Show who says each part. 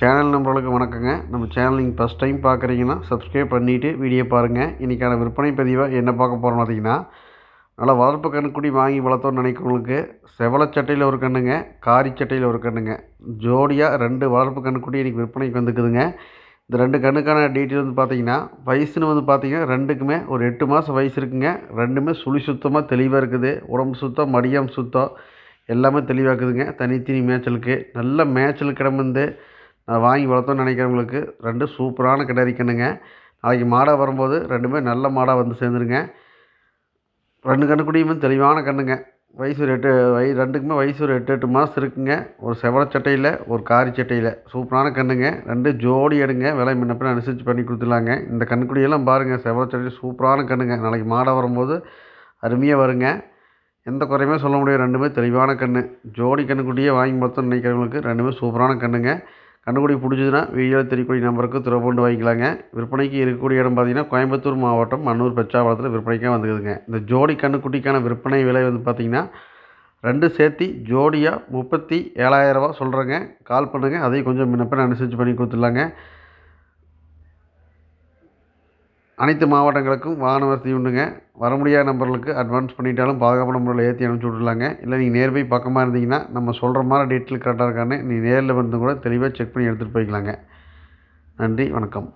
Speaker 1: Channel நம்பர்களுக்கு வணக்கங்க. நம்ம channel நீங்கள் ஃபஸ்ட் டைம் பார்க்குறீங்கன்னா சப்ஸ்கிரைப் பண்ணிவிட்டு வீடியோ பாருங்கள். இன்றைக்கான விற்பனை பதிவாக என்ன பார்க்க போகிறோம் பார்த்தீங்கன்னா, நல்லா வளர்ப்பு கன்றுக்குட்டி வாங்கி வளர்த்தோன்னு நினைக்கிறவங்களுக்கு செவலச்சட்டையில் ஒரு கன்றுங்க, காரிச்சட்டையில் ஒரு கன்றுங்க, ஜோடியாக 2 வளர்ப்பு கன்றுக்குட்டி இன்றைக்கி விற்பனைக்கு வந்துக்குதுங்க. இந்த 2 கன்றுக்கான டீட்டெயில் வந்து பார்த்தீங்கன்னா, வயசுன்னு வந்து பார்த்தீங்கன்னா 2க்குமே ஒரு 8 மாதம் வயசு இருக்குங்க. 2மே சுழி சுத்தமாக தெளிவாக இருக்குது. உடம்பு சுத்தம், மடியம் சுத்தம் எல்லாமே தெளிவாக இருக்குதுங்க. தனித்தனி மேய்ச்சலுக்கு நல்ல மேய்ச்சலுக்கு இடம் வந்து வாங்கி வளர்த்தோன்னு நினைக்கிறவங்களுக்கு 2 சூப்பரான கிடாரி கன்றுங்க. நாளைக்கு மாடாக வரும்போது 2மே நல்ல மாடாக வந்து சேர்ந்துருங்க. 2 கன்றுக்குட்டியுமே தெளிவான கன்றுங்க. வயசு ஒரு 2க்குமே வயசு ஒரு 8 மாதம் இருக்குங்க. ஒரு செவலச்சட்டையில் ஒரு காரிச்சட்டையில் சூப்பரான கன்றுங்க. 2 ஜோடி எடுங்க. விலை முன்ன பின்ன அனுசரித்து பண்ணி கொடுத்துடலாங்க. இந்த கன்றுக்குட்டியெல்லாம் பாருங்கள், செவலச்சட்டையில் சூப்பரான கன்றுங்க. நாளைக்கு மாடாக வரும்போது அருமையாக வருங்க. எந்த குறையுமே சொல்ல முடியாது. 2மே தெளிவான கன்று. ஜோடி கன்றுக்குட்டியே வாங்கி வளர்த்தோன்னு நினைக்கிறவங்களுக்கு 2மே சூப்பரான கன்றுங்க. கன்றுக்குட்டி பிடிச்சதுன்னா வீடியோவில் தெரியக்கூடிய நம்பருக்கு தொடர்பு கொண்டு வாங்கிக்கலாங்க. விற்பனைக்கு இருக்கக்கூடிய இடம் பார்த்தீங்கன்னா, கோயம்புத்தூர் மாவட்டம் மன்னூர் பெச்சாவரத்தில் விற்பனைக்காக வந்துக்குதுங்க. இந்த ஜோடி கன்றுக்குட்டிக்கான விற்பனை விலை வந்து பார்த்தீங்கன்னா, 2 சேர்த்தி ஜோடியாக 37,000 ரூபா சொல்கிறேங்க. கால் பண்ணுங்கள். அதையும் கொஞ்சம் முன்ன பின்ன அனுசரித்து பண்ணி கொடுத்துடலாங்க. அனைத்து மாவட்டங்களுக்கும் வாகன வசதி உண்டுங்க. வர முடியாத நம்பர்களுக்கு அட்வான்ஸ் பண்ணிட்டாலும் பாதுகாப்பான முறையில் ஏற்றி அனுப்பிச்சி விட்றலாங்க. இல்லை நீங்கள் நியர்பை பக்கமாக இருந்தீங்கன்னா, நம்ம சொல்கிற மாதிரி டீட்டெயில் கரெக்டாக இருக்கான்னு நீங்கள் நேரில் வந்து கூட தெளிவாக செக் பண்ணி எடுத்துகிட்டு போய்க்கலாங்க. நன்றி, வணக்கம்.